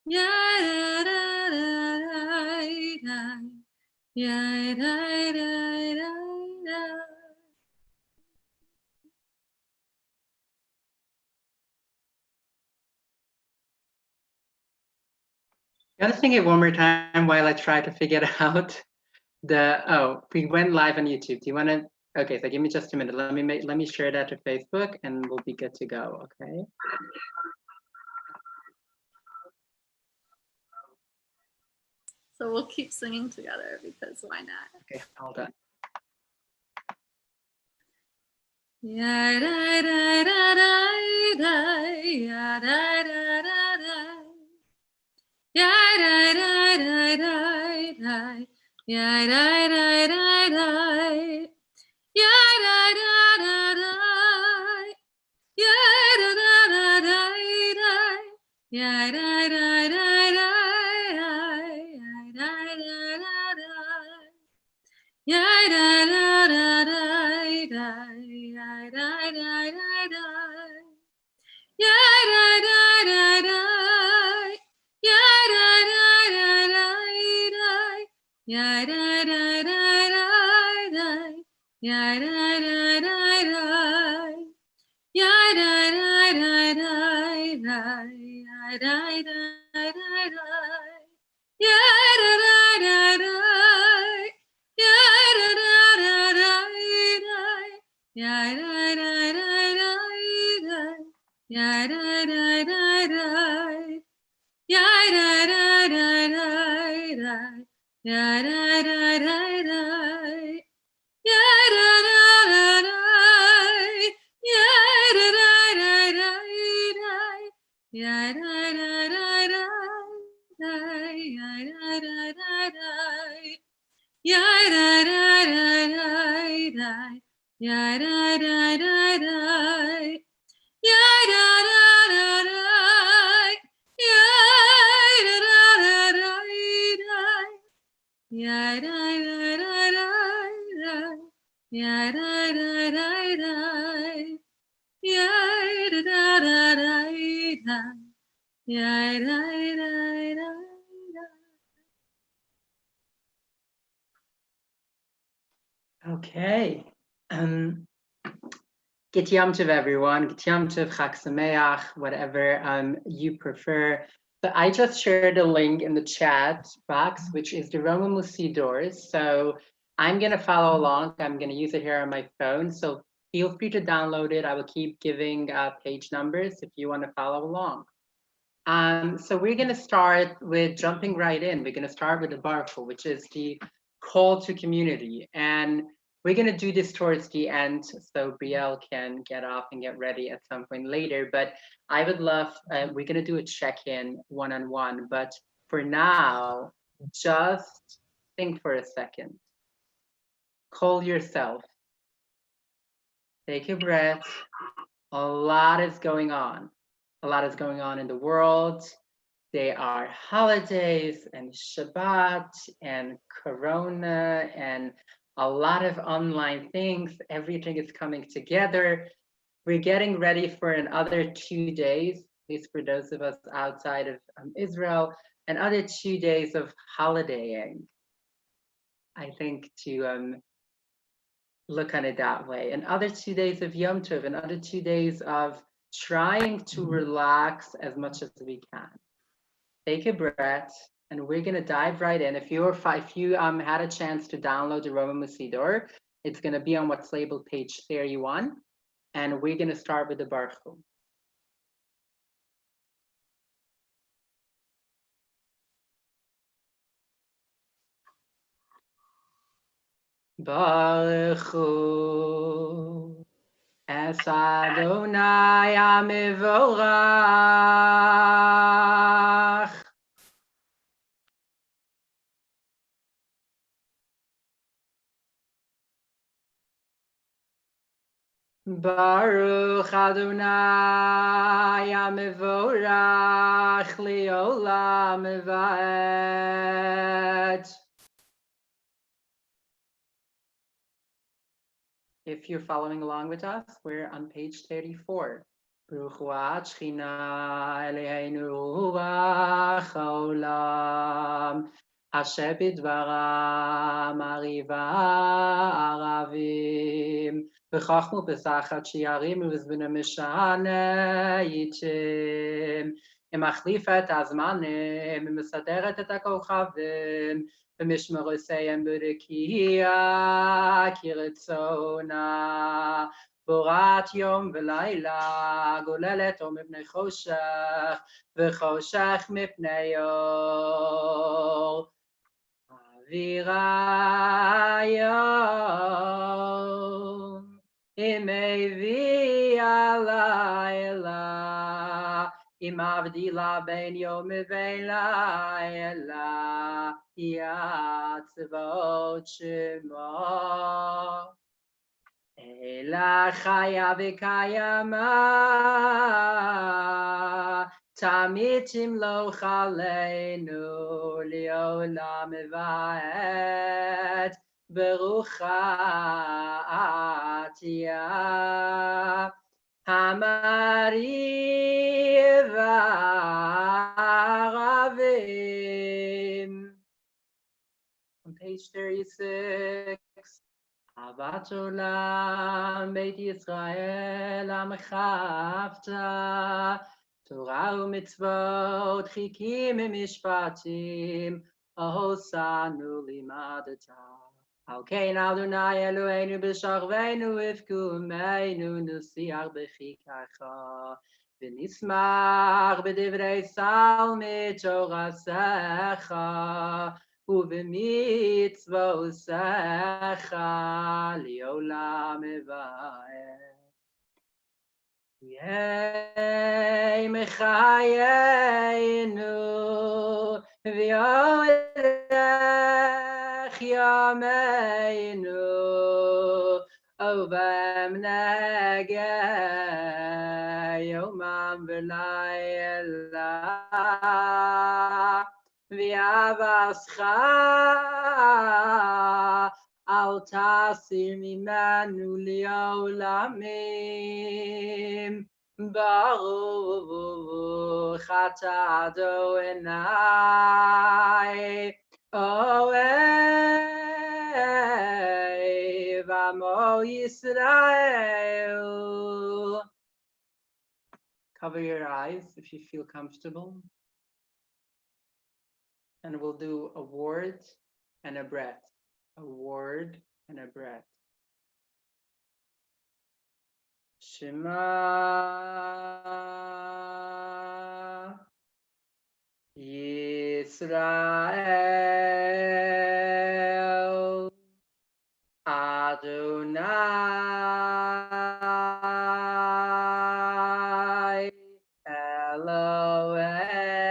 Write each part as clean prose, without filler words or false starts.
You want to sing it one more time while I try to figure out we went live on YouTube. Do you want to? Okay, so give me just a minute. Let me share that to Facebook and we'll be good to go. Okay. So we'll keep singing together because why not? Okay, hold on. Okay. Get Yom Tov, everyone. Get Yom Tov, Chag Sameach, whatever you prefer. But I just shared a link in the chat box, which is the Roman Musidors. So I'm going to follow along. I'm going to use it here on my phone. So feel free to download it. I will keep giving page numbers if you want to follow along. So we're going to start with jumping right in. We're going to start with the Barful, which is the call to community. And we're going to do this towards the end so Brielle can get off and get ready at some point later. But I would love, we're going to do a check-in one-on-one. But for now, just think for a second. Call yourself. Take a breath. A lot is going on. A lot is going on in the world. There are holidays and Shabbat and Corona and a lot of online things. Everything is coming together. We're getting ready for another 2 days, at least for those of us outside of Israel, another 2 days of holidaying. I think to look at it that way. And other 2 days of Yom Tov, and other 2 days of trying to relax as much as we can. Take a breath, and we're gonna dive right in. If you had a chance to download the Roman Musidor, it's gonna be on what's labeled page 31, and we're gonna start with the Baruch. Baruch Hu Es Adonai HaMevorach. Baruch Adonai HaMevorach Leolam Vaed. If you're following along with us, we're on page 34. Baruch Hu Shchina Eloheinu העולם, אשר בדברם אריבה ערבים, וחכמו פסחת שיערים ובזבנה משענה איתם, היא מחליפה את הזמנים, היא מסדרת את הכוכבים, ומשמרותיהם ברקיע כרצונה, בורת יום ולילה, גוללת אור מפני חושך, וחושך מפני אור. אווירה יום, היא מביאה לילה, היא מבדילה בין יום ובין לילה, היא הצבאות שמו. אלא חיה וקיימה, תמיד תמלוך עלינו לעולם ועד, ברוכה תהיה. המריבה ערבים. On page 36. אהבת עולם, בית ישראל, עמך אהבת, תורה ומצוות, חיקים ומשפטים, עושנו לימדת. על כן אדוני אלוהינו בשוכבנו ובקומנו נשיח בחיקך, ונשמח בדברי סלמי תורתך, ובמצוותיך לעולם ועד. יהי מחיינו ויארך ימינו, ובמנהגי יומם ולילה, ויבשך אל תסיר ממנו לעולמים. ברוך אתה אדוני אוהב עמו ישראל. Cover your eyes if you feel comfortable. And we'll do a word and a breath. A word and a breath. Shema Yisrael Adonai Eloheinu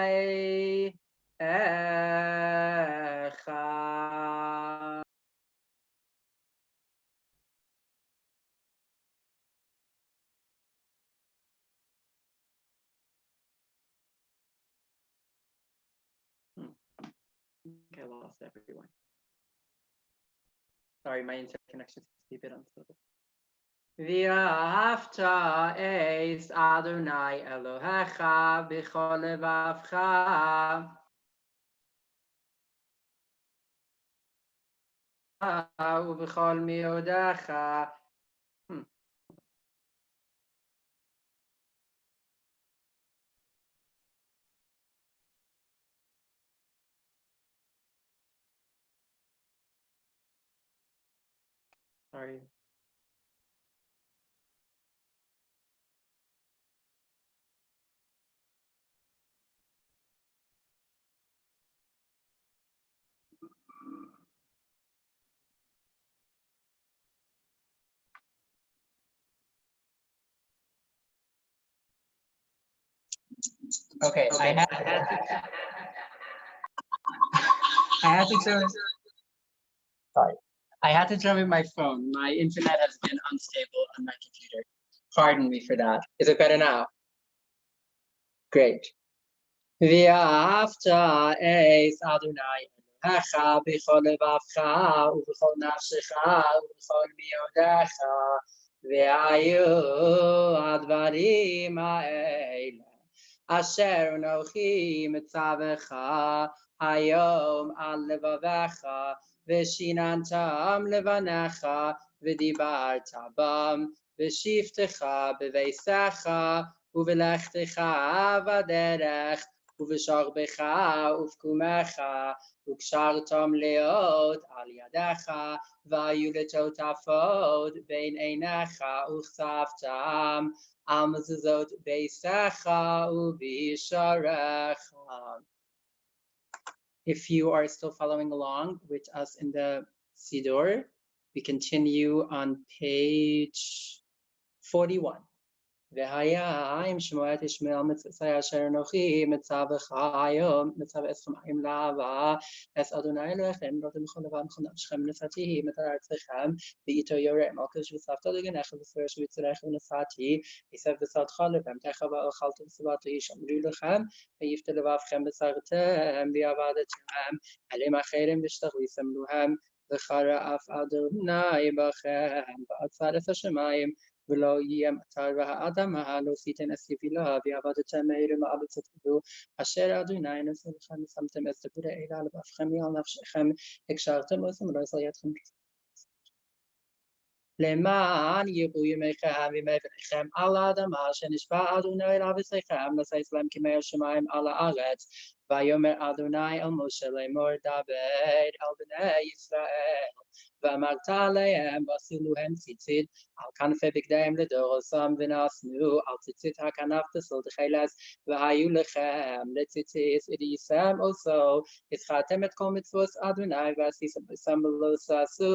Adonai Echad. Okay, I lost everyone. Sorry, my internet connection seems to be a bit unstable. ואהבת את אדוני אלוהיך בכל לבבך ובכל מאודך. Sorry. Okay, I had to turn. Sorry, I had to turn with my phone. My internet has been unstable on my computer. Pardon me for that. Is it better now? Great. ואהבת את אדוני Elohecha b'chol levavcha u'b'chol nafshecha u'b'chol miodecha ve'ayu advarim ha'ele asher anochi mitzavecha hayom al levavecha ve'shinantam levanecha v'dibarta bam ve'shiftecha b'veisecha u'v'lechtecha v'derech u'v'shachbecha u'v'kumecha וקשרתם להיות על ידיך, והיו לטוטפות בין עיניך, וכתבתם על מזוזות ביתך ובישעריך. If you are still following along with us in the Siddur, we continue on page 41. והיה אם שמוע את ישמעאל מצוותיי אשר אנוכי מצווך היום מצווה אתכם עם לאהבה את אדוני אלוהיכם ואתם בכל לבבכם ובכל נפשכם ונשאתי את ארצכם ואיתו יורה מלכות וסבתא לגנך וספרש ויצרך ונשאתי יסף ושדך לבהמתך ואכלת וסבתו ישמרו לכם ויפתה לבבכם בצרתם ועבדתם עליהם אחרים ושתכליסם להם וחרה אף אדוני בכם ועצר את השמיים ולא יהיה מטר והאדמה לא תיתן אספילה ועבדתם מהירים ועל תתקדו אשר אדוני נושא לכם ושמתם את דיבורי אלה על לבבכם ועל נפשכם הקשרתם אותם ולא יזל ידכם למען יראו ימיכם וימי בניכם על האדמה שנשבע אדוני לאבותיכם לשאת להם כמי השמיים על הארץ ויאמר אדוני אל משה לאמור דבר אל בני ישראל ואמרת עליהם ועשו להם ציצית על כנפי בגדיהם לדורסם ונשאו על ציצית הכנף תסול תחילס והיו לכם לציצית ידיסם also התחלתם את כל מצוות אדוני ועשיתם ולא תעשו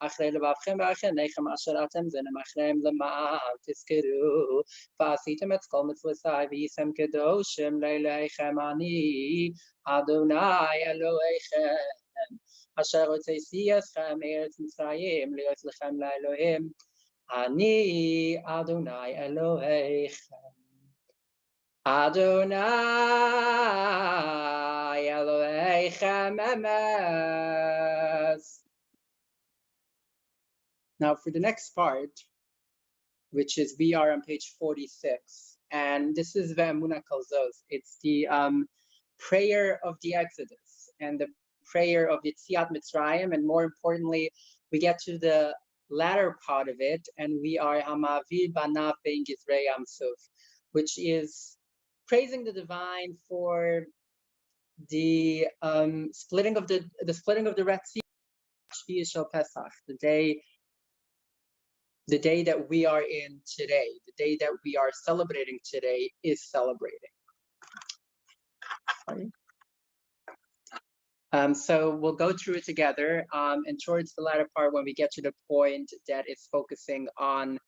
אחרי לבבכם ואחרי עיניכם אשר אתם זנם אחריהם למען תזכרו ועשיתם את כל מצוותיי והייתם קדושים לאלוהיכם אני אדוני אלוהיכם אשר הוצאתי אתכם מארץ מצרים להיות לכם לאלוהים אני אדוני אלוהיכם אדוני אלוהיכם emes. Now for the next part, which is we are on page 46, and this is Ve'emunah Kol Zos. It's the prayer of the Exodus and the prayer of Yetziat Mitzrayim, and more importantly, we get to the latter part of it, and we are Hamavir Banav Ben Gizrei Yam Suf, which is praising the divine for the splitting of the Red Sea, Shviei Shel Pesach, the day that we are in today, the day that we are celebrating today is celebrating. So we'll go through it together, and towards the latter part, when we get to the point that is focusing on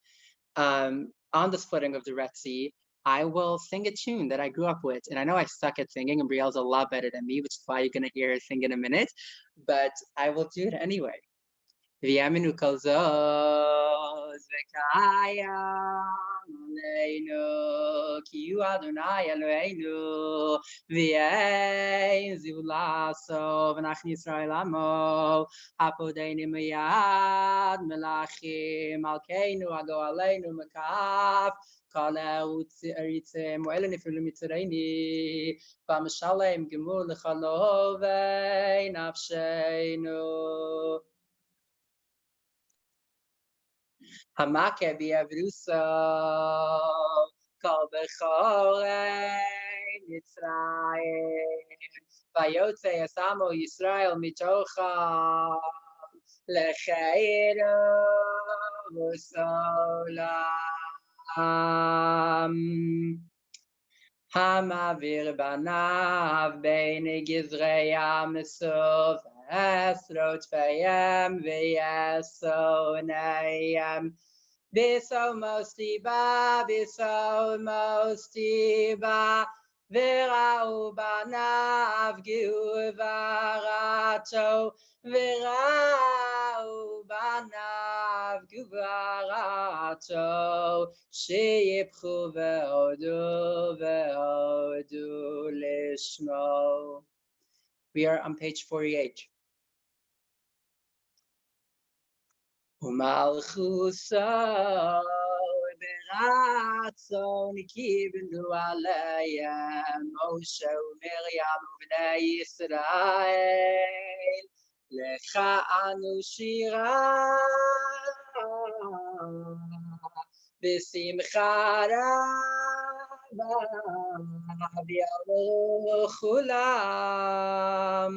the splitting of the Red Sea, I will sing a tune that I grew up with. And I know I suck at singing, and Brielle's a lot better than me, which is why you're going to hear her sing in a minute, but I will do it anyway. ויאמינו כל זאת וקיים עלינו כי הוא אדוני אלוהינו ואין זולתו ואנחנו ישראל עמו הפודנו מיד מלאכים מלכנו הגואלנו מכף כל ארצם ואלה נפלו מצרינו והמשלם גמול לחלובי נפשנו Hamake bi'avruso kol bechorei Mitzrayim vayotze yasamo Yisrael mitocha lecheiru v'solam Hamavir banav bein gizrei Yam Suf Esrot v'yem v'yesonayim V'so mostiba v'ra'u banav guvarato v'ra'u banav guvarato sheyipchu ve'odu lishmo. We are on page 48. Umalchuso beratzon kibnu alayim Moshe uMiriam uBnei Yisrael lecha anu shira b'simcha raba v'yavu chulam.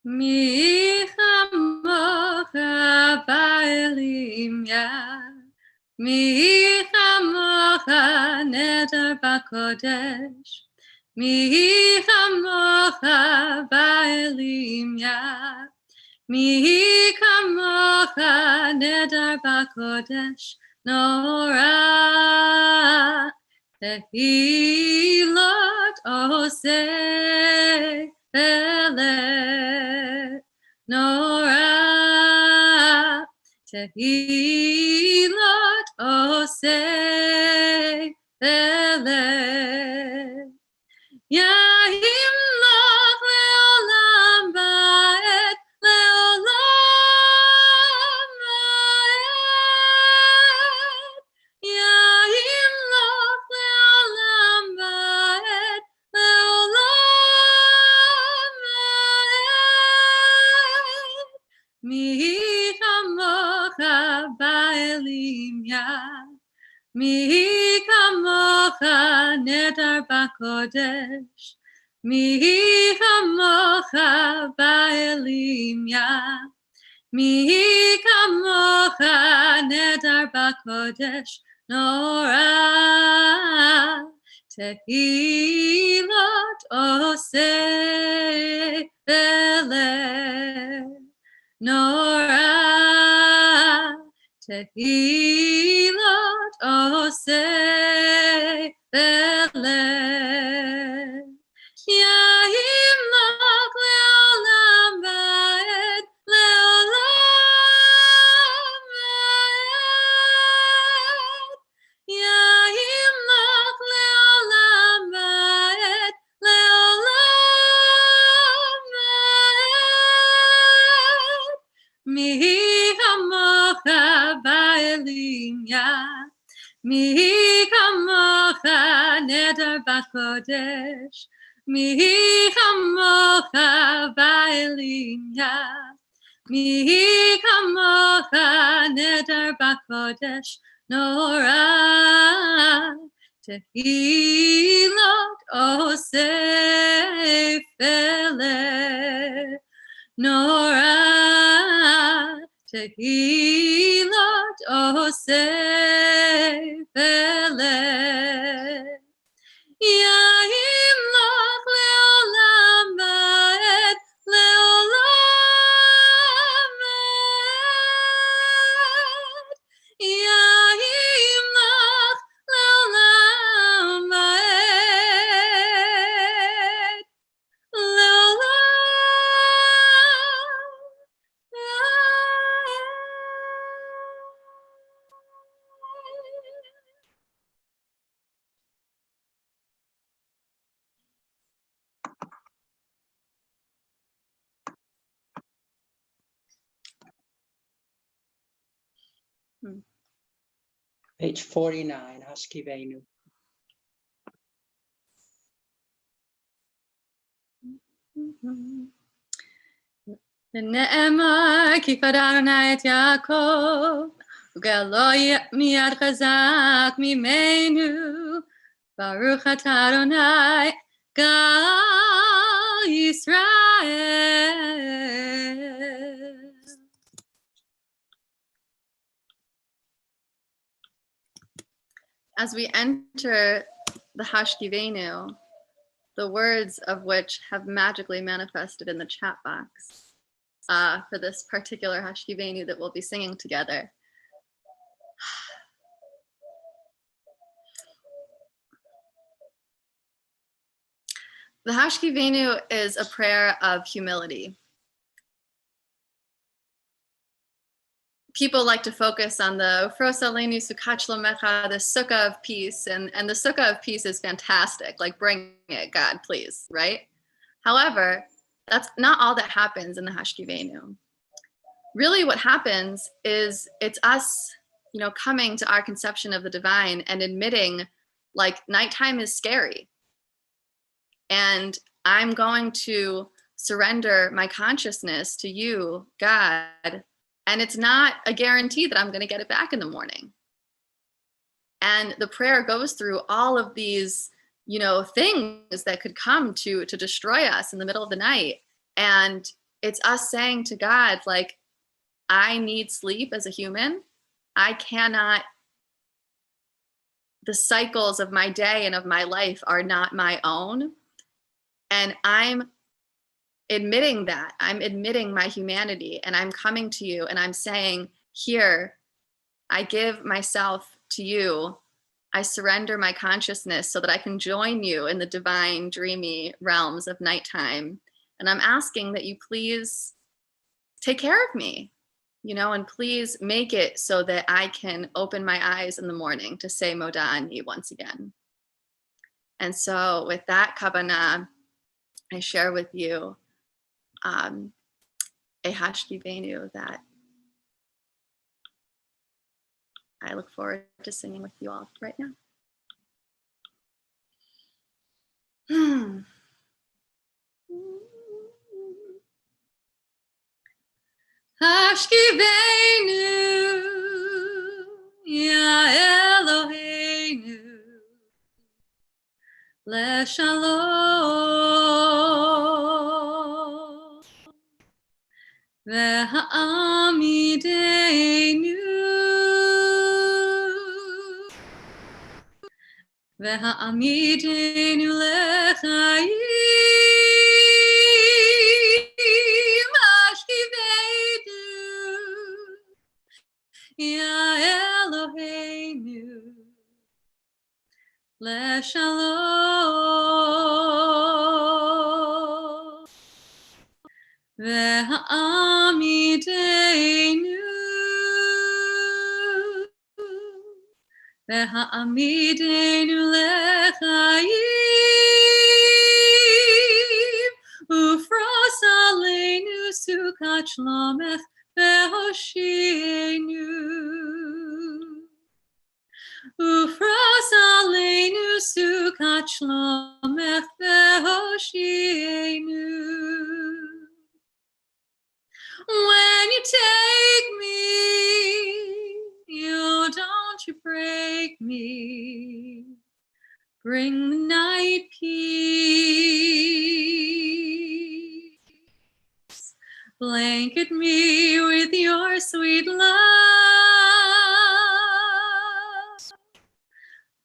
Mi chamocha ba'elim yad, mi chamocha neder b'kodesh, mi chamocha ba'elim yad, mi chamocha neder b'kodesh, Nora tehilot oseh Ele Nora tehilot oseh Ele Yahim loch leolam ba'et leolam ba'et Yahim loch leolam ba'et leolam ba'et Mi chamocha ba'elim yad Mi chamocha neder b'kodesh, Mi chamocha ba'elim yad, Mi chamocha neder b'kodesh, Nora tehilot oseh Ele, Nora tehilot oseh Ele Yahim loch leolam ba'et leolam ba'et Yahim loch leolam ba'et leolam ba'et Mi chamocha ba'elim yad, Mi chamocha neder b'kodesh, Mi chamocha ba'elim yad, Mi chamocha neder b'kodesh, Nora tehilot oseh Ele Nora tehilot oseh Ele Yahim loch leolam ba'et leolam ba'et Yahim loch leolam ba'et Page 49, Hashkivenu. נאמר כי פדה אדוני את יעקב וגאלו מיד חזק ממנו ברוך אתה אדוני גאל ישראל. As we enter the Hashkivenu, the words of which have magically manifested in the chat box for this particular Hashkivenu that we'll be singing together. The Hashkivenu is a prayer of humility. people like to focus on the Ufros Aleinu Sukkot Shlomecha, the Sukkah of peace, and the Sukkah of peace is fantastic. Like, bring it, God, please, right? However, that's not all that happens in the Hashkivenu. Really, what happens is it's us, coming to our conception of the divine and admitting, like, nighttime is scary, and I'm going to surrender my consciousness to you, God. And it's not a guarantee that I'm going to get it back in the morning. And the prayer goes through all of these, things that could come to destroy us in the middle of the night. And it's us saying to God, like, I need sleep as a human. I cannot, the cycles of my day and of my life are not my own. And I'm admitting that. I'm admitting my humanity, and I'm coming to you and I'm saying, here, I give myself to you. I surrender my consciousness so that I can join you in the divine, dreamy realms of nighttime. And I'm asking that you please take care of me, and please make it so that I can open my eyes in the morning to say Moda Ani once again. And so with that kavanah, I share with you a Hashkivenu that I look forward to singing with you all right now. Hashkivenu, Ya Eloheinu, LeShalom, Ve'ha'amidenu, Ve'ha'amidenu L'chaim, Hashkivenu, Ya Eloheinu, LeShalom, Ve'ha'amidenu, Ve'ha'amidenu L'chaim, Ufros Aleinu Sukkot Shlomech Ve'hoshienu. Ufros Aleinu Sukkot Shlomech Ve'hoshienu. When you take me, don't you break me. Bring the night peace. Blanket me with your sweet love.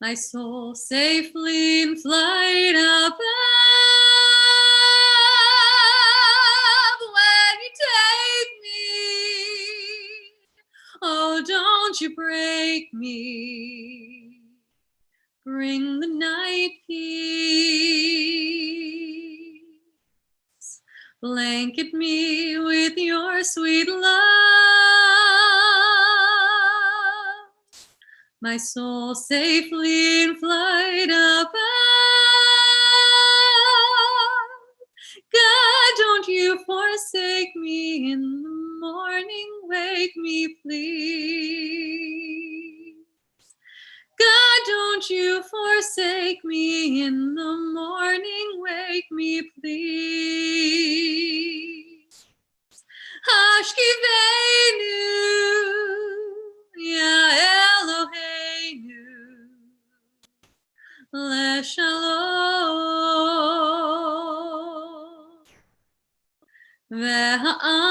My soul safely in flight above. When you take me, oh, don't you break me. Bring the night peace. Blanket me with your sweet love. My soul safely in flight above. God, don't you forsake me in the morning. Wake me, please. God, don't you forsake me in the morning. Wake me, please. Hashkivenu, Ya Eloheinu, LeShalom, Ve'ha'amidenu,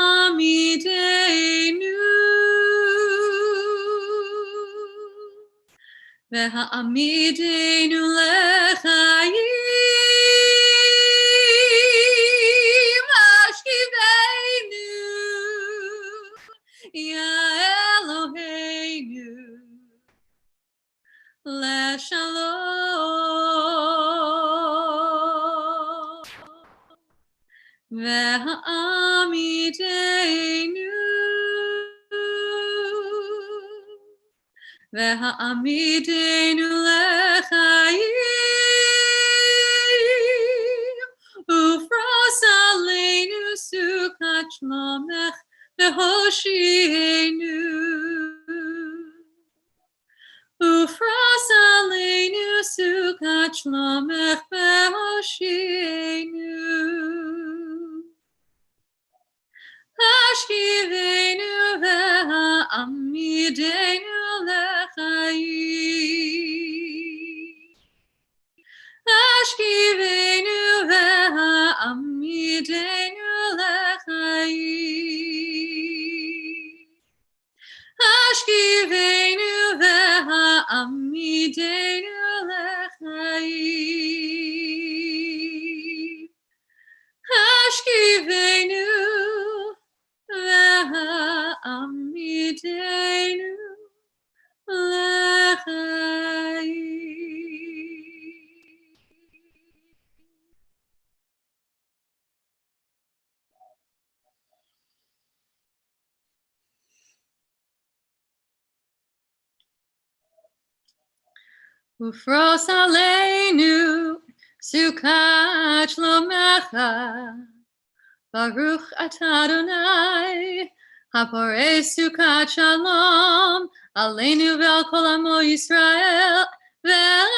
Ve'ha'amidenu L'chaim, Hashkivenu, Ya Eloheinu, LeShalom, Ve'ha'amidenu, והעמידנו לחיים, ופרוס עלינו סוכת שלומך והושיענו. ופרוס עלינו סוכת שלומך והושיענו. השכיבנו והעמידנו לחיים. השכיבנו והעמידנו לחיים. השכיבנו והעמידנו לחיים. השכיבנו והעמידנו לחיים. ופרוס עלינו סוכת שלומך, ברוך אתה אדוני, הפורש סוכת שלום, עלינו ועל כל עמו ישראל, ועל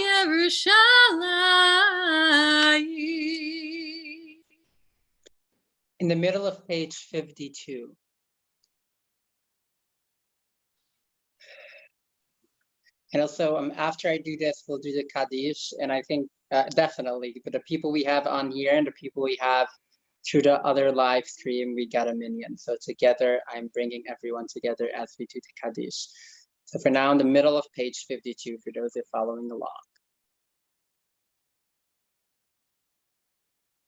ירושלים. In the middle of page 52. And also, after I do this, we'll do the Kaddish, and I think definitely, but the people we have on here and the people we have through the other live stream, we got a minyan. So together, I'm bringing everyone together as we do the Kaddish. So for now, in the middle of page 52, for those who are following along.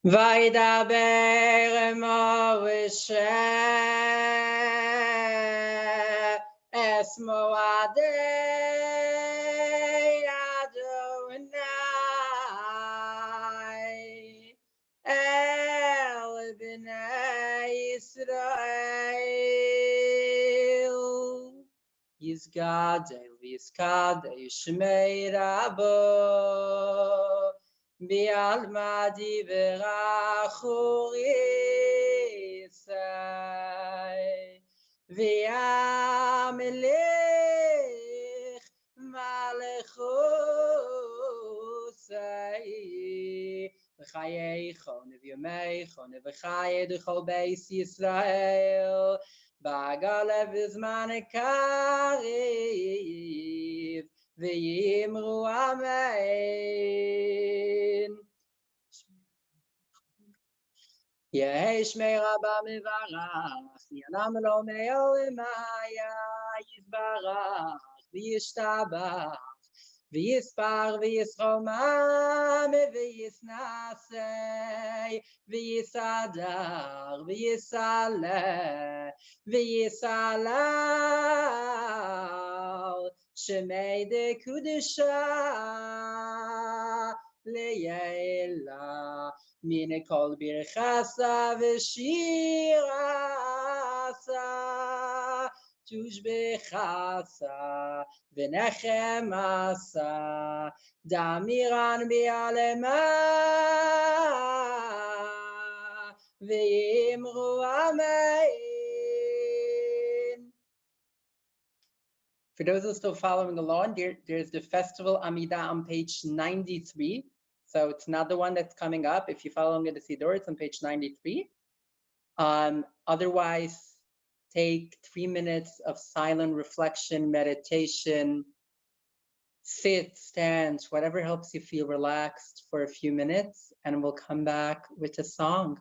Vaydaber Moshe es Moadei Adonai el bnei Yisrael Yizgadel Yizkadel Shmei Rabo Bi'almadi v'rachurisai V'yamelech malechusai V'chayeichon v'yomeichon v'chayei d'chol beis Yisrael Ba'galev v'zman kariv V'yimru amen. Yehi shmei rabba mevarach, yanam lo me'olimaya yizbarach, v'yishtabach, v'yispar v'yisromam, v'yisnasei, v'yisadar, v'yisaleh, v'yisalal, shemei de kudusha le'yela. Mine kol birchasa v'shirasa tushbechasa v'nechemasa damiran bi'alema v'yimru amen. For those who are still following along, there's the festival Amidah on page 93. So it's not the one that's coming up. If you follow along the Siddur, it's on page 93. Otherwise, take 3 minutes of silent reflection, meditation, sit, stand, whatever helps you feel relaxed for a few minutes, and we'll come back with a song.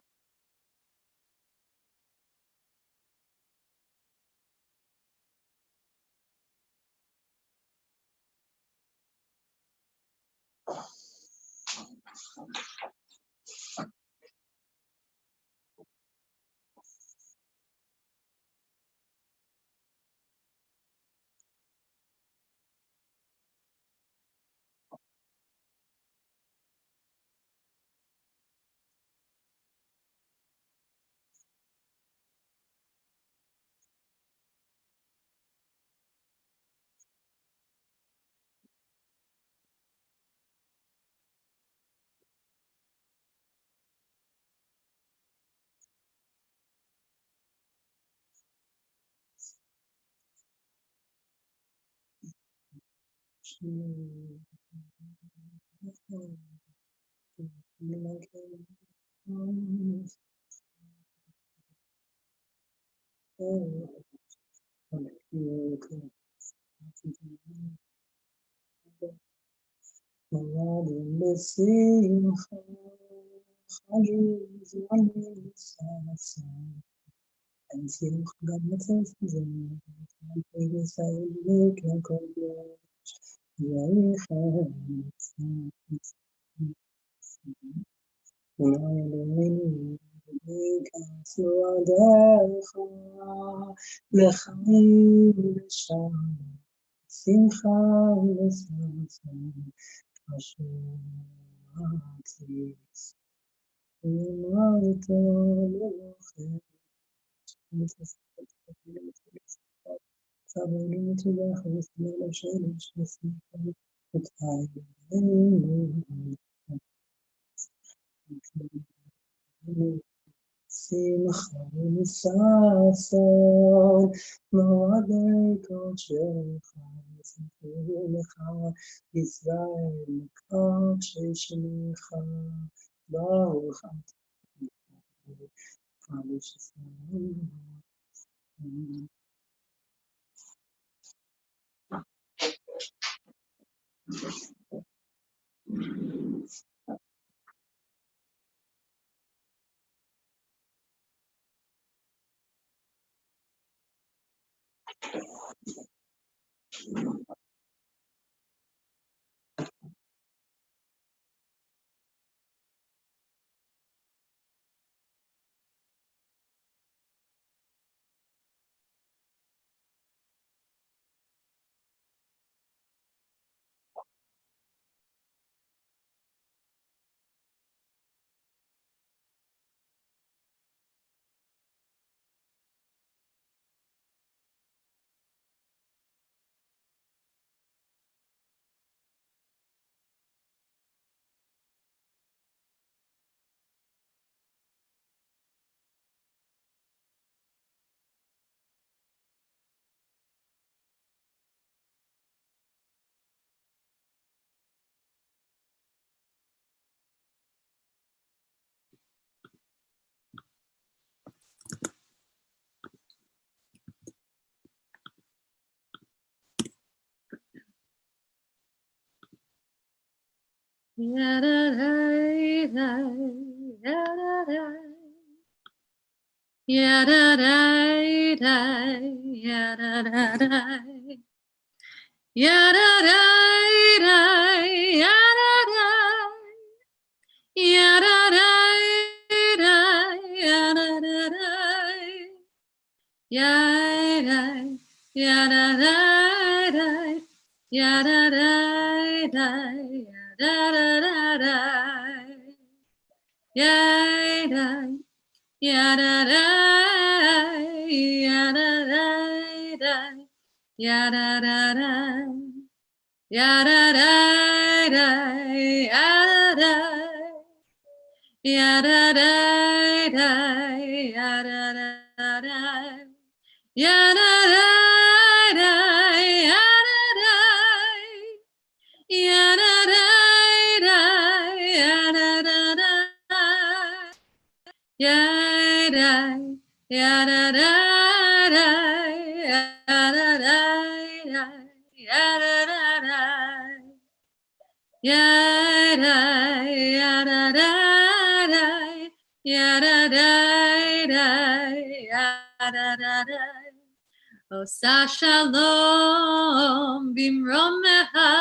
Osa shalom bimromeha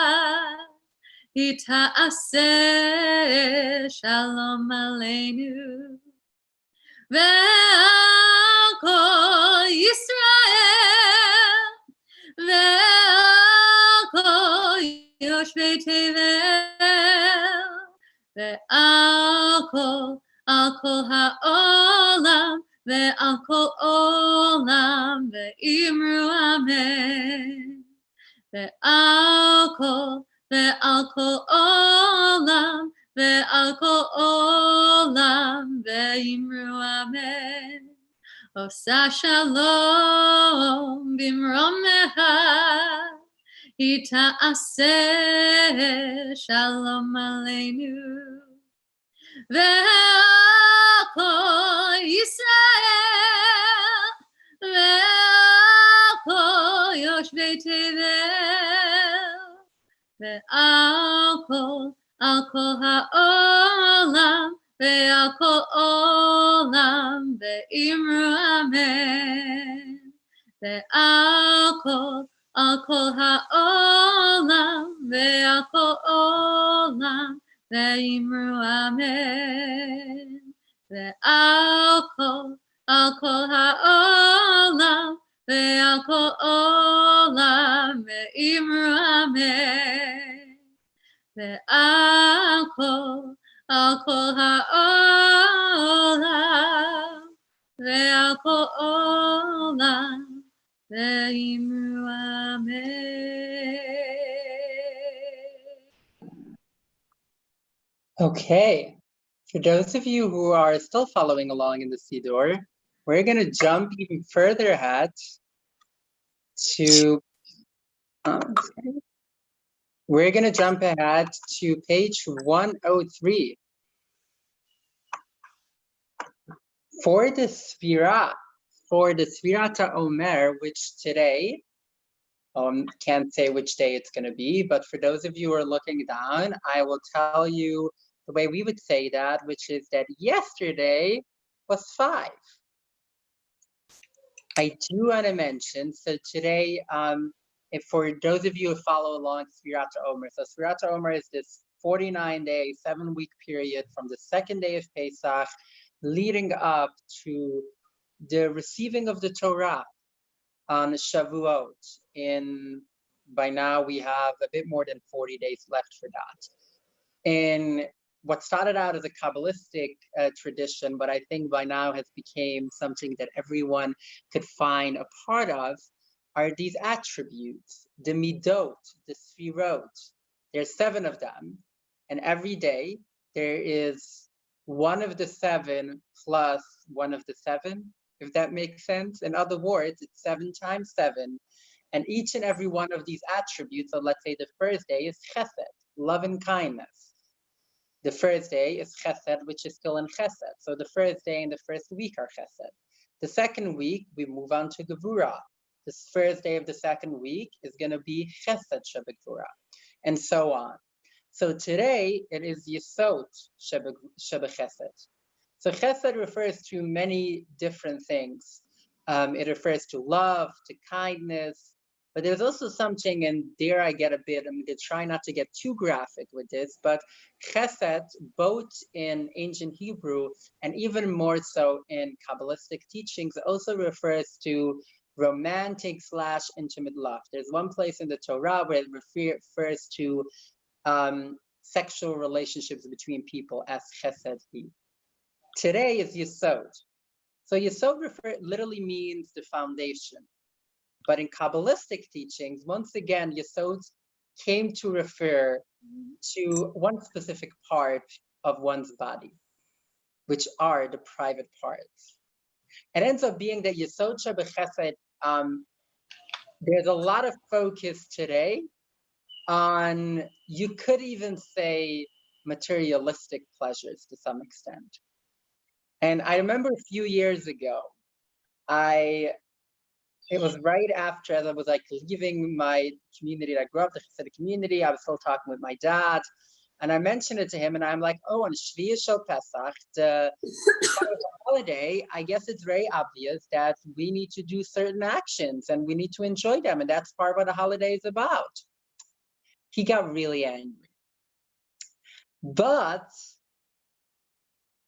ita'aseh shalom aleinu ve'al kol Yisrael ve'al kol yoshvei tevel ve'al kol ha'olam ve'al kol olam ve'imru amen ve'al kol olam ve'al kol olam ve'imru amen Osa shalom bimromeha Ita'aseh shalom aleinu ve'al kol Yisrael ve'al kol yoshvei tevel ve'al kol ha'olam ve'al kol olam ve'imru amen ve'al kol ha'olam ve'al kol olam ve'imru amen ve'al kol ha'olam ve'al kol olam ve'imru amen ve'al kol ha'olam ve'al kol olam ve'imru amen. Okay, for those of you who are still following along in the Siddur, we're going to jump even further ahead to we're going to jump ahead to page 103 for the Sfirat HaOmer, which today, can't say which day it's going to be, but for those of you who are looking down, I will tell you the way we would say that, which is that yesterday was 5. I do want to mention, so today, if for those of you who follow along Sfirat HaOmer, so Sfirat HaOmer is this 49-day, 7-week period from the second day of Pesach, leading up to the receiving of the Torah on Shavuot. By now we have a bit more than 40 days left for that. In what started out as a Kabbalistic tradition, but I think by now has become something that everyone could find a part of, are these attributes, the midot, the sfirot. There's 7 of them, and every day there is one of the 7 plus one of the 7, if that makes sense. In other words, it's 7 times 7, and each and every one of these attributes, so let's say the first day is chesed, love and kindness. The first day is chesed, which is still in chesed. So the first day and the first week are chesed. The second week, we move on to Gevurah. This first day of the second week is going to be chesed shebegvurah, and so on. So today, it is yesod shebechesed. So chesed refers to many different things. It refers to love, to kindness, but there's also something, and there I get a bit, I'm going to try not to get too graphic with this, but chesed, both in ancient Hebrew and even more so in Kabbalistic teachings, also refers to romantic / intimate love. There's one place in the Torah where it refers to sexual relationships between people as chesed. Today is yesod. So yesod literally means the foundation. But in Kabbalistic teachings, once again, yesod came to refer to one specific part of one's body, which are the private parts. It ends up being that yesod shebechesed, there's a lot of focus today on, you could even say, materialistic pleasures to some extent. And I remember a few years ago, it was right after, as I was like leaving my community that I grew up, the Hasidic community. I was still talking with my dad, and I mentioned it to him, and I'm like, oh, on Shviei Shel Pesach, the holiday, I guess it's very obvious that we need to do certain actions and we need to enjoy them, and that's part of what the holiday is about. He got really angry. But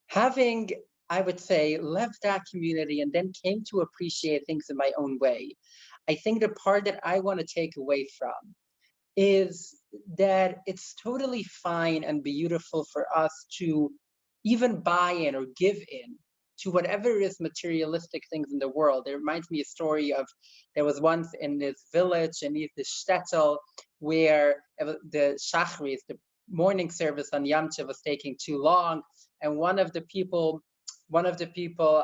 having, I would say, left that community and then came to appreciate things in my own way, I think the part that I want to take away from is that it's totally fine and beautiful for us to even buy in or give in to whatever is materialistic things in the world. It reminds me a story of, there was once in this village in the shtetl where the shachris, the morning service on Yom Tov, was taking too long, and one of the people one of the people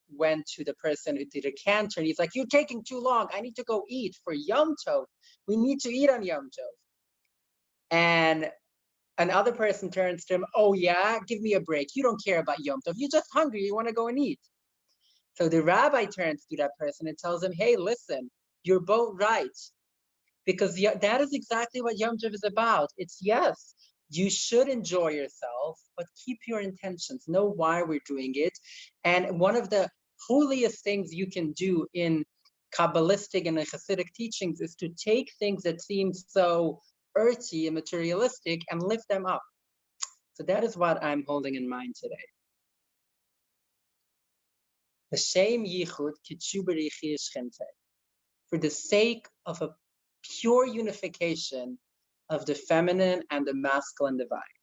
went to the person who did a cantor, and he's like, "You're taking too long. I need to go eat for Yom Tov. We need to eat on Yom Tov." And another person turns to him, "Oh yeah, give me a break. You don't care about Yom Tov. You're just hungry. You want to go and eat." So the rabbi turns to that person and tells him, "Hey, listen, you're both right. Because that is exactly what Yom Tov is about. It's, yes, you should enjoy yourself, but keep your intentions. Know why we're doing it. And one of the holiest things you can do in Kabbalistic and Hasidic teachings is to take things that seem so earthy and materialistic and lift them up." So that is what I'm holding in mind today. L'shem yichud kitzu b'richi shchente. For the sake of a pure unification of the feminine and the masculine divine.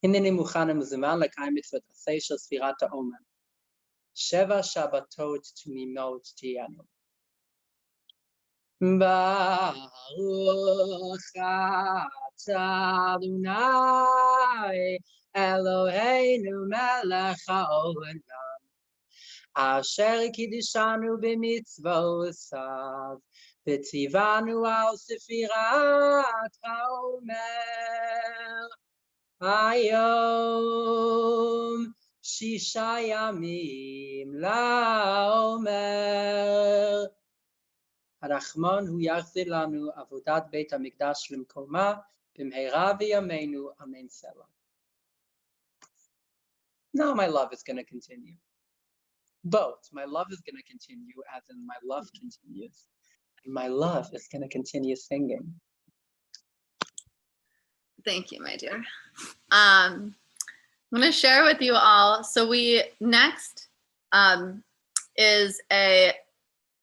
Hineni muchana muzuman l'kayim mitzvot asay shel sfirat ha'omer. Sheva Shabbatot tumimot tiyanu. Baruch atah Adonai Eloheinu melech haolam. Asher kiddishanu b'mitzvosav, v'tzivanu al sefirat haomer. Hayom shisha yamim laomer. Harachman hu yachzir lanu avodat beit hamikdash limkoma b'mheira v'yameinu amen selah. Now my love is going to continue. Both. My love is going to continue, as in my love continues. And my love is going to continue singing. Thank you, my dear. I'm going to share with you all. So we next is a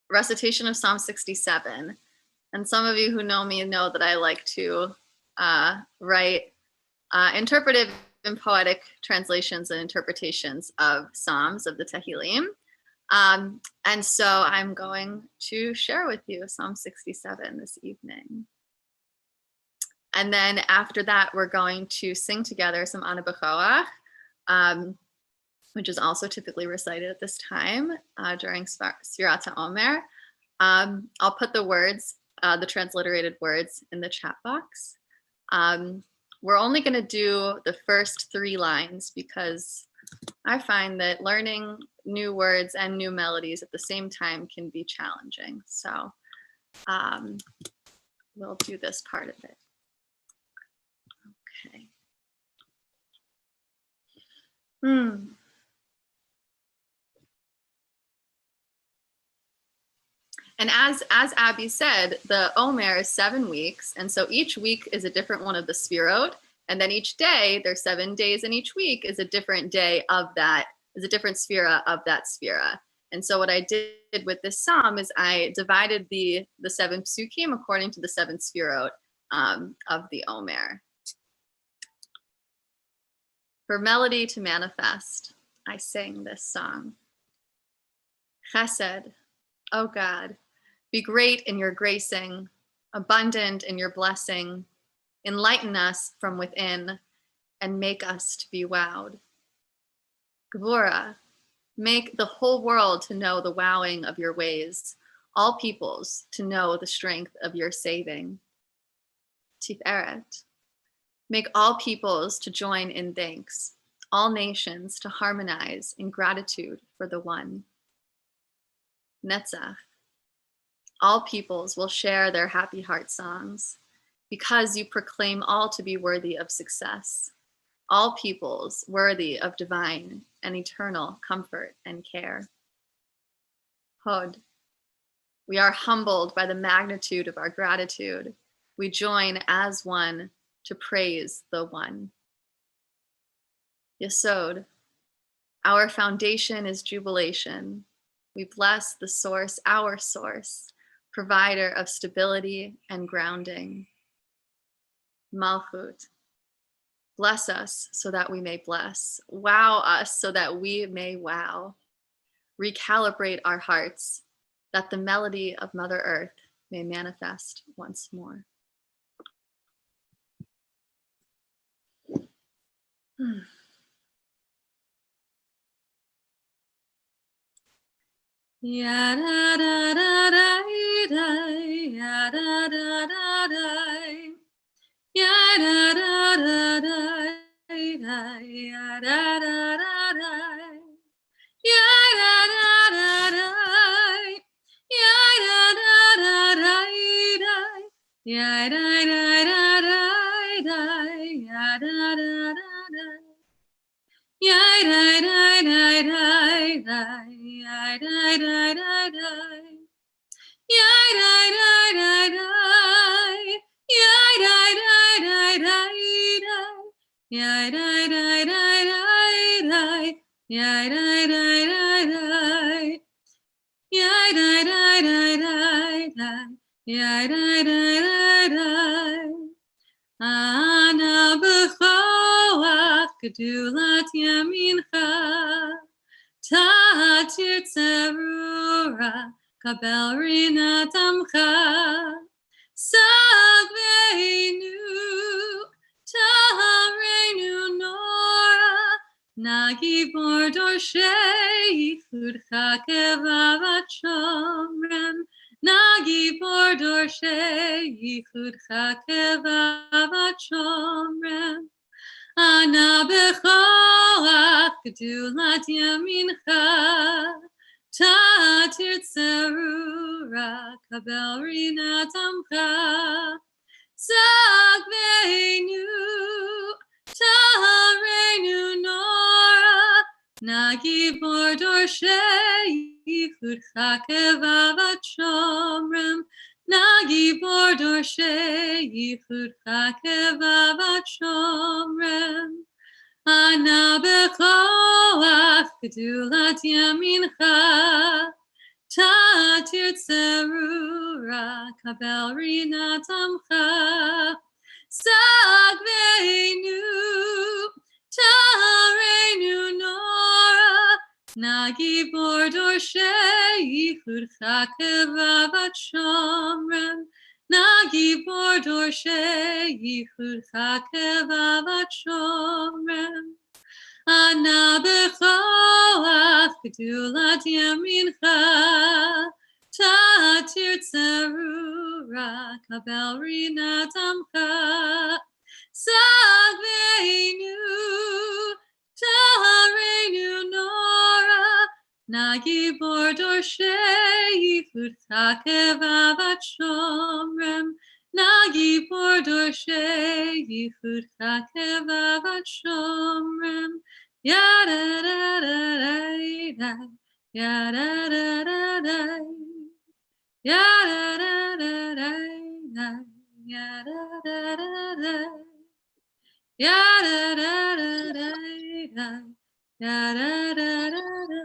recitation of Psalm 67. And some of you who know me know that I like to write interpretive and poetic translations and interpretations of Psalms of the Tehillim. And so I'm going to share with you Psalm 67 this evening. And then after that, we're going to sing together some Ana B'Choach, which is also typically recited at this time during Sfirat HaOmer. I'll put the words, the transliterated words, in the chat box. We're only going to do the first 3 lines because I find that learning new words and new melodies at the same time can be challenging. So we'll do this part of it. Okay. And as Abby said, the Omer is 7 weeks. And so each week is a different one of the Sfirot. And then each day, there's 7 days, and each week is a different day of that, is a different Sfira of that Sfira. And so what I did with this psalm is I divided the 7 psukim according to the 7 Sfirot of the Omer. For melody to manifest, I sing this song. Chesed, O God, be great in your gracing, abundant in your blessing. Enlighten us from within and make us to be wowed. Gvura, make the whole world to know the wowing of your ways, all peoples to know the strength of your saving. Tiferet, make all peoples to join in thanks, all nations to harmonize in gratitude for the one. Netzach, all peoples will share their happy heart songs, because you proclaim all to be worthy of success, all peoples worthy of divine and eternal comfort and care. Hod, we are humbled by the magnitude of our gratitude. We join as one to praise the one. Yesod, our foundation is jubilation. We bless the source, our source, provider of stability and grounding. Malchut, bless us so that we may bless. Wow us so that we may wow. Recalibrate our hearts that the melody of Mother Earth may manifest once more. Ya da da da da da, ya da da da da, ya da da da da, ya da da da da, ya da da da da, ya da da da da, ya da da da da, ya da da da da. Yai dai dai dai dai dai, yai dai dai dai dai, yai dai dai dai dai, yai dai dai dai dai dai, yai dai dai dai dai dai, yai dai dai dai dai, yai dai dai dai dai dai, yai dai dai dai dai. Ana b'choach gedulat yamincha, ta'atir tzerura, kabel rinat amcha, sagveinu, tahareinu nora, nagi bordor shei, chudcha kevavat shomrem, Nagi bordor shei chudcha kevavat shomrem. Ana bechoach gedulat yamincha. Ta'atir tzerura kabel rinat amcha. Sagveinu tahareinu nora. Nagi bordor shei chudcha kevavat shomrem. Nagi bordor shei chudcha kevavat shomrem. Ana bechoach gedulat yamincha. Ta'atir tzerura kabel rinat amcha. Sagveinu tahareinu nora. Nagi bordor shei chudcha kevavat shomrem. Nagi bordor shei chudcha kevavat shomrem. Ana bechoach gedulat yamincha. Ta'atir tzerura kabel rinat amcha. Sagveinu tahareinu nora. Nagi bordor shei chudcha kevavat shomrem. Nagi bordor shei chudcha kevavat shomrem. Ya da da da da da, ya da da da da, ya da da da da, ya da da da da, ya da da da da, ya da da da da.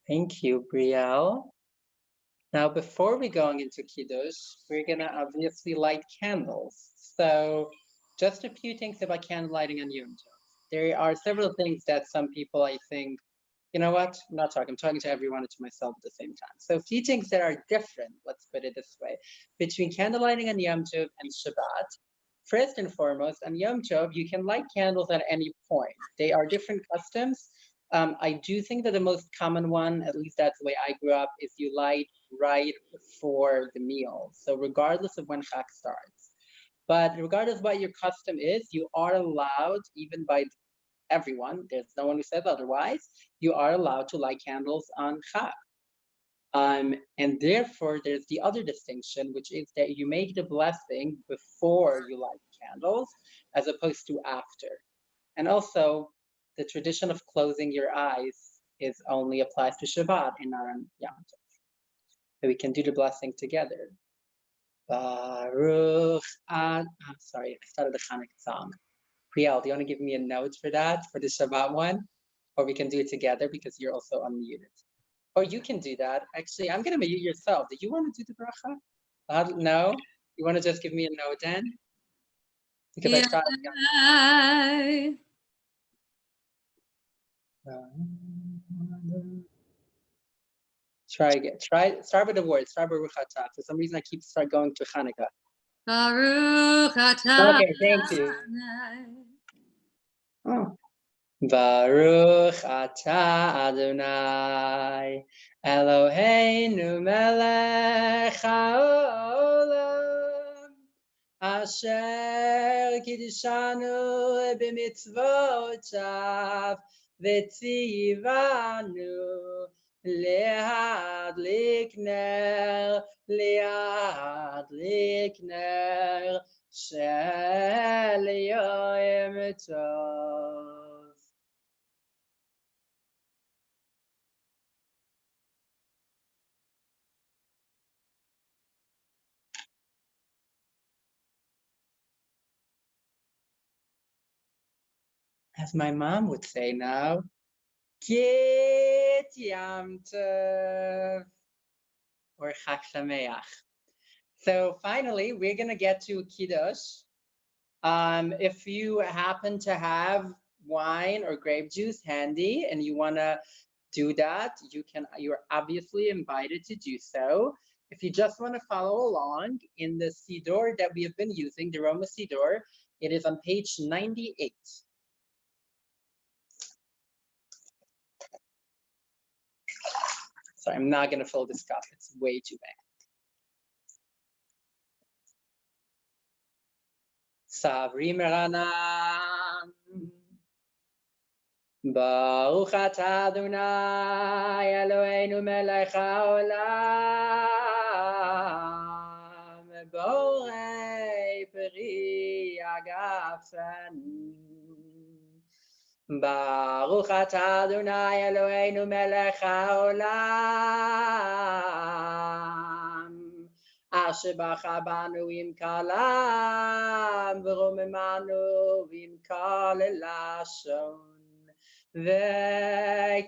Thank you, Brielle. Now, before we going into Kiddush, we're gonna obviously light candles. So just a few things about candle lighting on Yom Tov. There are several things that some people, I think, you know what? I'm talking to everyone and to myself at the same time. So a few things that are different, let's put it this way, between candle lighting on Yom Tov and Shabbat. First and foremost, on Yom Tov, you can light candles at any point. They are different customs. I do think that the most common one, at least that's the way I grew up, is you light right before the meal. So regardless of when Chag starts. But regardless of what your custom is, you are allowed, even by everyone, there's no one who says otherwise, you are allowed to light candles on Chag. And therefore, there's the other distinction, which is that you make the blessing before you light candles, as opposed to after. And also, the tradition of closing your eyes is only applies to Shabbat and not on Yom Tov. So we can do the blessing together. Baruch Ad. I'm sorry, I started the Hanukkah song. Priel, do you want to give me a note for that, for the Shabbat one? Or we can do it together because you're also unmuted. Or you can do that. Actually, I'm going to mute yourself. Do you want to do the bracha? No? You want to just give me a note then? Because I tried. Try again. Start with the word. Start with Ruchatah. For some reason, I keep going to Hanukkah. Baruch atah Okay, thank you. Adonai. Oh. Baruch atah Adonai Eloheinu melech haolam asher kiddushanu b'mitzvotav v'tzivanu להדליק נר של יום טוב. As my mom would say now, Git Yam Tov, or Chag Sameach. So finally, we're gonna get to Kiddush. If you happen to have wine or grape juice handy and you wanna do that, you're obviously invited to do so. If you just want to follow along in the Siddur that we have been using, the Roma Siddur, it is on page 98. So I'm not going to fill this cup. It's way too big. Savri Meranan. Baruch atah Adonai Eloheinu melech haolam borei peri agafen. Baruch atah Adonai Eloheinu melech haolam asher bacha banu im kalam v'romemanu im kal lashon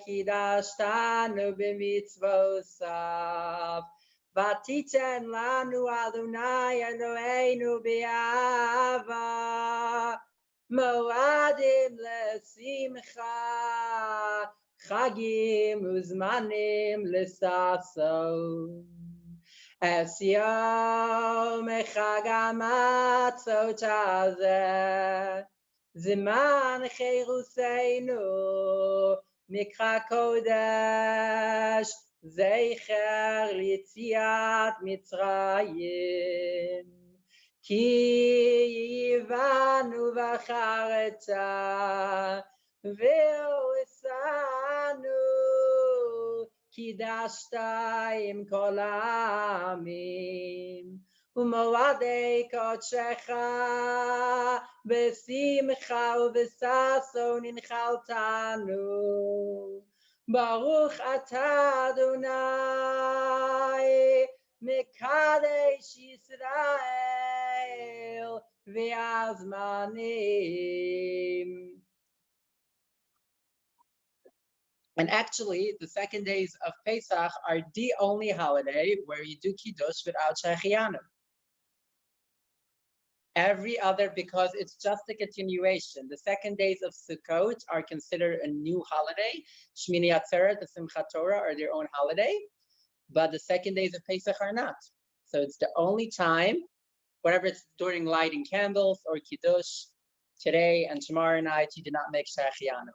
וקידשתנו במצוותיו ותיתן לנו אדוני אלוהינו באהבה מועדים לשמחה חגים וזמנים לששון את יום חג המצות הזה זמן חירותנו מקרא קודש זכר ליציאת מצרים כי הבנו בחרת ועושנו קידשת עם כל העמים ומועדי קודשך בשמחה ובששון הנחלתנו. ברוך אתה אדוני מקדש ישראל והזמנים. And actually, the second days of Pesach are the only holiday where you do Kiddush without Shechianu. Every other, because it's just a continuation. The second days of Sukkot are considered a new holiday. Shmini Atzeret, the Simchat Torah are their own holiday, but the second days of Pesach are not. So it's the only time, whatever it's during lighting candles or Kiddush, today and tomorrow night, you do not make Shechianu.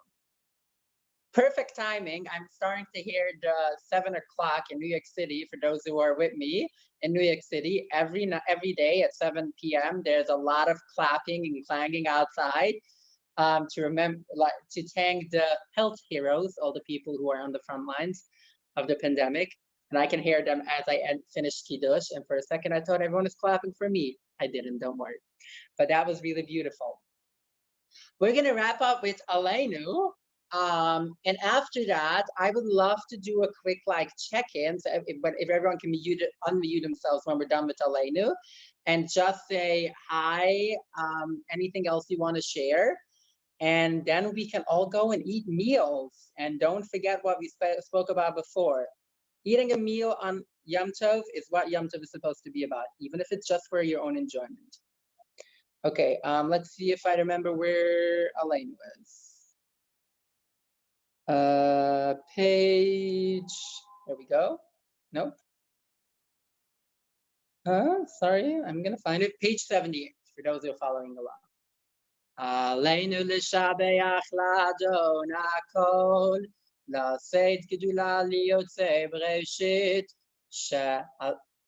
Perfect timing. I'm starting to hear the 7 o'clock in New York City. For those who are with me in New York City, every day at 7 p.m. there's a lot of clapping and clanging outside to remember, to thank the health heroes, all the people who are on the front lines of the pandemic. And I can hear them as I finish Kiddush. And for a second, I thought everyone was clapping for me. I didn't. Don't worry. But that was really beautiful. We're gonna wrap up with Aleinu. And after that, I would love to do a quick check-in. So if everyone can unmute themselves when we're done with Aleinu, and just say hi, anything else you want to share, and then we can all go and eat meals. And don't forget what we spoke about before. Eating a meal on Yom Tov is what Yom Tov is supposed to be about, even if it's just for your own enjoyment. Okay, let's see if I remember where Elaine was. Page, there we go. Nope. Sorry, I'm gonna find it. Page 78 for those who are following along. Aleinu l'shabeach l'Adon hakol, לעשות גדולה ליוצא בראשית,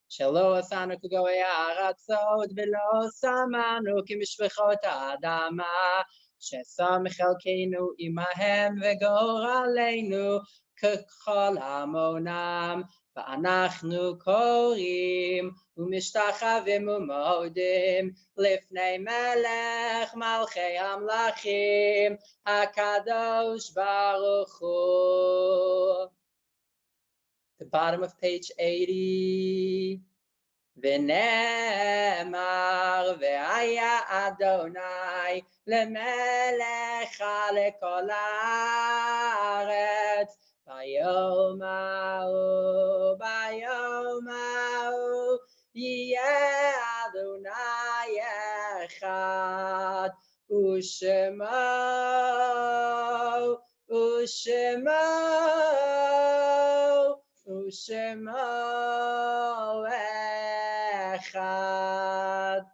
שלא עשנו כגויי הארצות ולא שמנו כמשפחות האדמה, ששם חלקנו עמהם וגורלנו ככל המונם, ואנחנו קוראים ומשתחווים ומודים לפני מלך מלכי המלכים הקדוש ברוך הוא. The bottom of page 80. ונאמר והיה אדוני למלך על כל הארץ ביום ההוא יהיה אדוני אחד ושמו echad.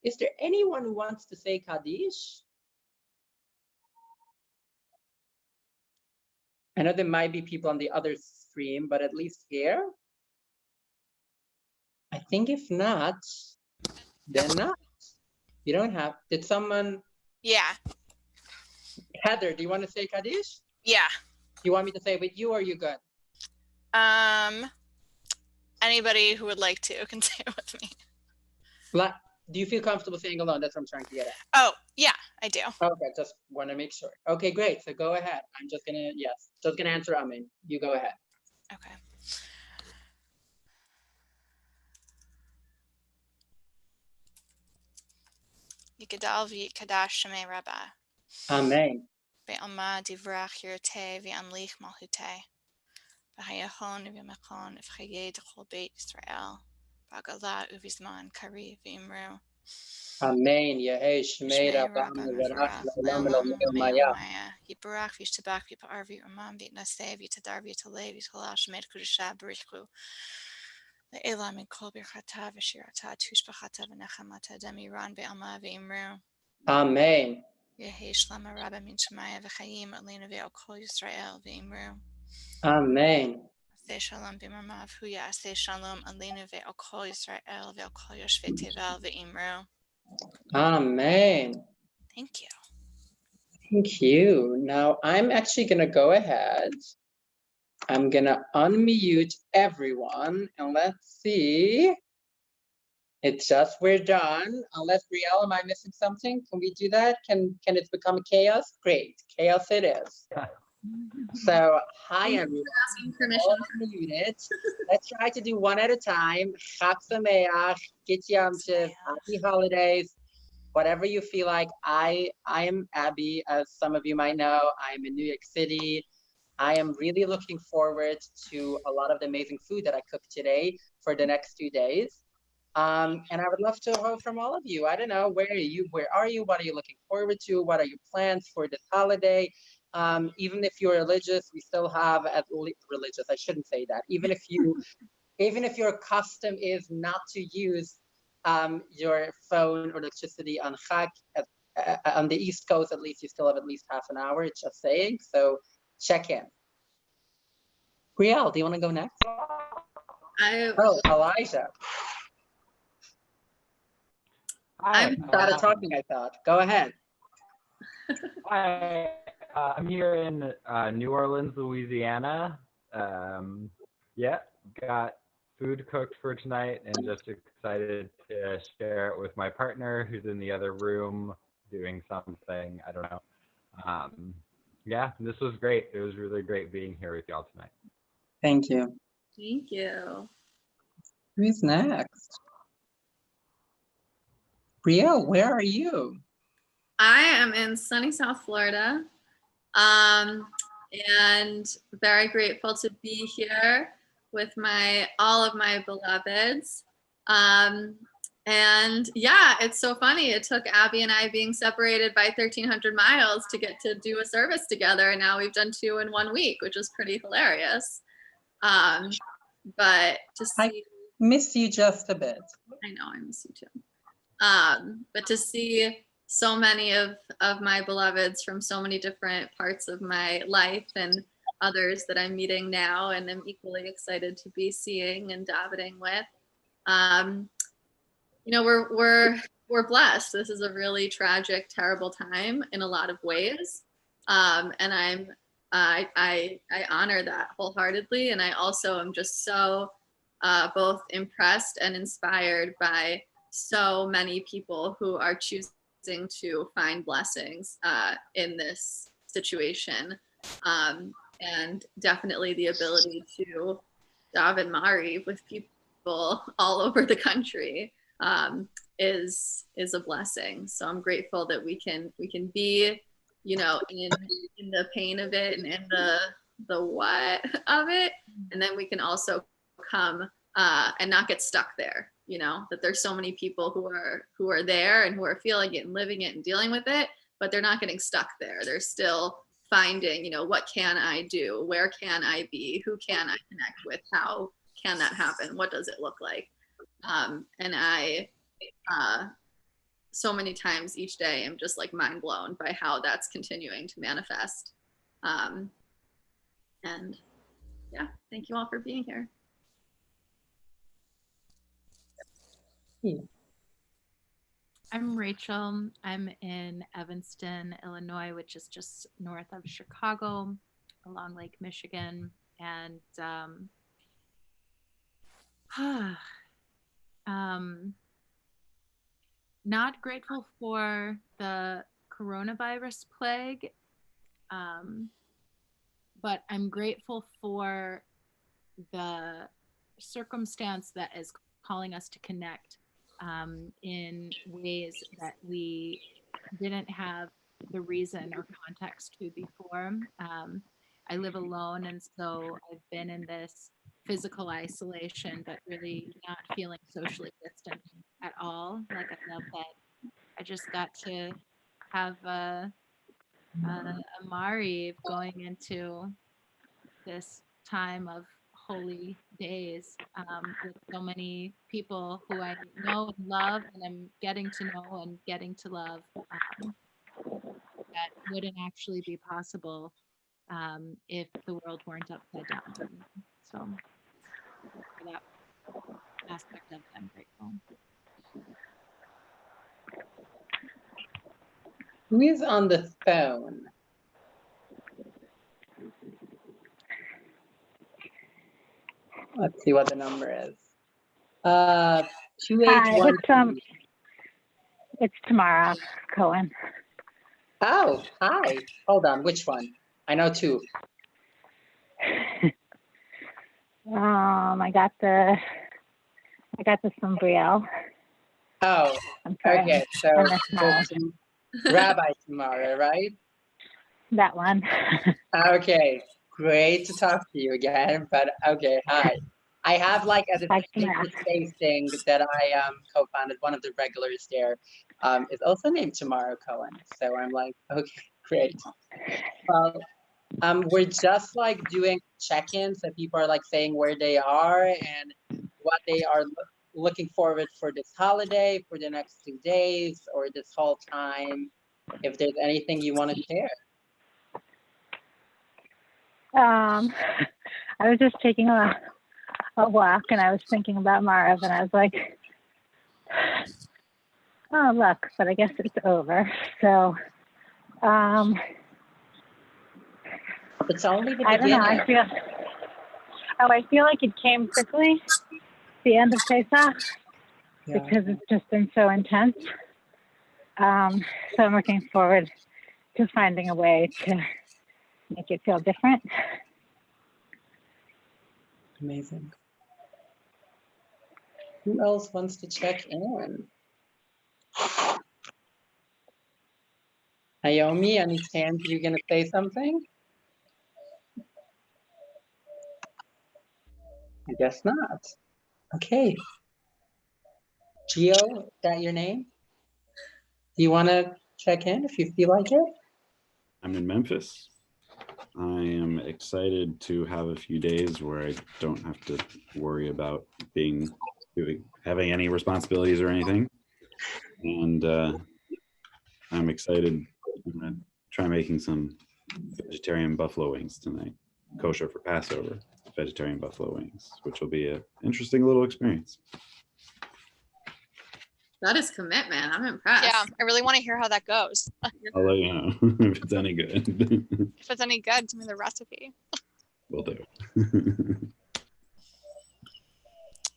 Is there anyone who wants to say Kaddish? I know there might be people on the other stream, but at least here, I think if not, then not. You don't have. Did someone? Yeah. Heather, do you want to say Kaddish? Yeah. You want me to say it with you, or are you good? Anybody who would like to can say it with me. Do you feel comfortable saying alone? That's what I'm trying to get at. Oh, yeah, I do. Okay, just want to make sure. Okay, great. So go ahead. I'm just gonna, just gonna answer Amen. You go ahead. Okay. Yigadal v'yikadash shemei Rabbah. Amen. Ve'alma divrach yirteh v'amlich malhuteh. V'hayachon v'yamachon v'chayei d'chol beit Yisrael. V'agalah uvizman kari v'imru. Amen. Yehei shmei Rabbah mevarach le'olam elomei maya. Yibarach v'yishtabach v'yipa'ar v'yirmam v'yitnaseh v'yitadar v'yitaleh v'yitala shemei kudusha b'richu. Le'ela min kol birchata v'shirata tushbachata v'nechamata demiran ve'alma v'imru. Amen. Yehei shlama rabba min shemaya v'chayim alenu ve'al kol Yisrael v'imru. Amen. Aseh shalom b'marmav huya aseh shalom alenu ve'al kol Yisrael ve'al kol yoshvei tevel v'imru. Amen. Thank you. Thank you. Now I'm actually going to go ahead. I'm going to unmute everyone and let's see. It's just we're done. Unless Brielle, am I missing something? Can we do that? Can it become chaos? Great. Chaos it is. So hi everyone. Asking permission. All unmuted. Let's try to do one at a time. Chag Sameach, Git Yom Tov, Happy Holidays. Whatever you feel like. I am Abby, as some of you might know. I'm in New York City. I am really looking forward to a lot of the amazing food that I cooked today for the next 2 days. And I would love to hear from all of you. I don't know, where are you? What are you looking forward to? What are your plans for this holiday? Even if you're religious, we still have religious. I shouldn't say that. Even if your custom is not to use your phone or electricity on Chag, on the East Coast, at least you still have at least half an hour. It's just saying. So check in. Brielle, do you want to go next? Oh, Elijah. Hi, I started talking, I thought. Go ahead. Hi, I'm here in New Orleans, Louisiana. Yeah, got food cooked for tonight and just excited to share it with my partner who's in the other room doing something. I don't know. Yeah, this was great. It was really great being here with y'all tonight. Thank you. Thank you. Who's next? Brielle, where are you? I am in sunny South Florida, and very grateful to be here with all of my beloveds. And yeah, it's so funny. It took Abby and I being separated by 1,300 miles to get to do a service together, and now we've done 2 in 1 week, which is pretty hilarious. But to see Miss you just a bit. I know, I miss you too. But to see so many of my beloveds from so many different parts of my life and others that I'm meeting now and I'm equally excited to be seeing and davening with. You know, we're blessed. This is a really tragic, terrible time in a lot of ways. And I honor that wholeheartedly. And I also am just so both impressed and inspired by so many people who are choosing to find blessings in this situation. And definitely the ability to daven Mariv with people all over the country is a blessing. So I'm grateful that we can be, you know, in the pain of it and in the what of it, and then we can also come and not get stuck there. You know, that there's so many people who are there and who are feeling it and living it and dealing with it, but they're not getting stuck there. They're still finding, you know, what can I do? Where can I be? Who can I connect with? How can that happen? What does it look like? And I, so many times each day, I'm just like mind blown by how that's continuing to manifest. And yeah, thank you all for being here. I'm Rachel. I'm in Evanston, Illinois, which is just north of Chicago along Lake Michigan. And not grateful for the coronavirus plague, but I'm grateful for the circumstance that is calling us to connect in ways that we didn't have the reason or context to before. I live alone, and so I've been in this physical isolation, but really not feeling socially distant at all. Like, I love that I just got to have a Mariv going into this time of holy days with so many people who I know and love, and I'm getting to know and getting to love, that wouldn't actually be possible if the world weren't upside down. So for that aspect of it, I'm grateful. Who is on the phone? Let's see what the number is. 2812. It's Tamara Cohen. Oh, hi. Hold on, which one? I know two. I got the Sombriel. Oh, I'm sorry. okay. So Rabbi Tamara, right? That one. Okay, great to talk to you again. But okay, hi. I have like a space thing that I co-founded. One of the regulars there is also named Tamara Cohen. So I'm like, okay, great. Well, we're just like doing check-ins, so people are like saying where they are and what they are looking forward for this holiday, for the next 2 days, or this whole time. If there's anything you want to share. I was just taking a walk and I was thinking about Mariv and I was like, oh look, but I guess it's over. So it's only the beginning. I don't know. I feel like it came quickly, the end of Pesach, because it's just been so intense. So I'm looking forward to finding a way to make it feel different. Amazing. Who else wants to check in? Naomi, any chance you're going to say something? I guess not. Okay. Gio, is that your name? Do you want to check in if you feel like it? I'm in Memphis. I am excited to have a few days where I don't have to worry about having any responsibilities or anything. And I'm excited. I'm gonna try making some vegetarian buffalo wings tonight, kosher for Passover, vegetarian buffalo wings, which will be an interesting little experience. That is commitment. I'm impressed. Yeah, I really want to hear how that goes. I'll let you know if it's any good. If it's any good, give me the recipe. Will do.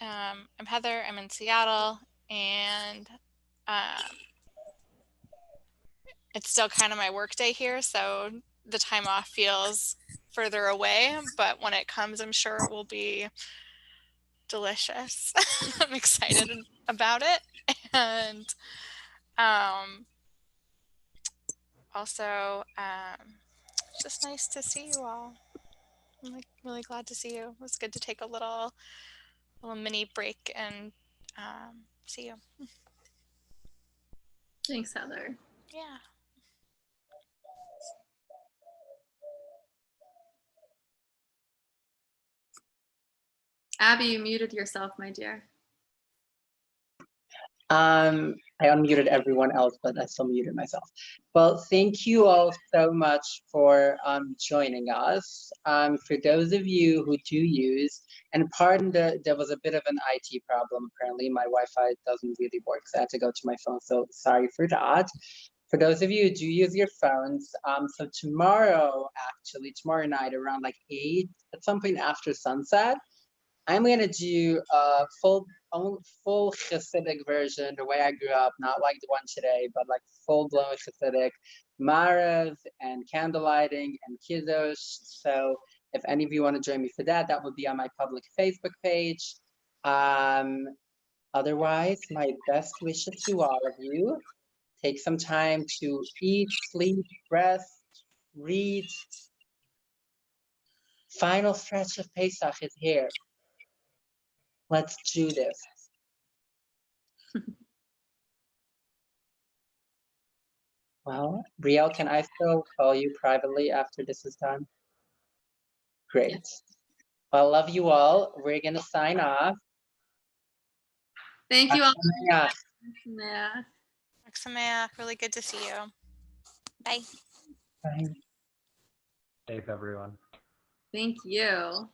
I'm Heather. I'm in Seattle, and it's still kind of my work day here, so the time off feels further away, but when it comes, I'm sure it will be delicious. I'm excited about it. And also, it's just nice to see you all. I'm like really glad to see you. It was good to take a little mini break and see you. Thanks, Heather. Yeah. Abby, you muted yourself, my dear. I unmuted everyone else, but I still muted myself. Well, thank you all so much for joining us. For those of you who do use, and pardon there was a bit of an IT problem. Apparently, my Wi-Fi doesn't really work, so I had to go to my phone. So sorry for that. For those of you who do use your phones, so tomorrow night around like 8, at some point after sunset, I'm gonna do a full Hasidic version, the way I grew up, not like the one today, but like full-blown Hasidic, Marev and candlelighting and Kiddush. So if any of you want to join me for that, that would be on my public Facebook page. Otherwise, my best wishes to all of you. Take some time to eat, sleep, rest, read. Final stretch of Pesach is here. Let's do this. Well, Brielle, can I still call you privately after this is done? Great. Yes. Well, I love you all. We're gonna sign off. Thank you all. Yeah. Yeah. Sameach, really good to see you. Bye. Bye. Safe, everyone. Thank you.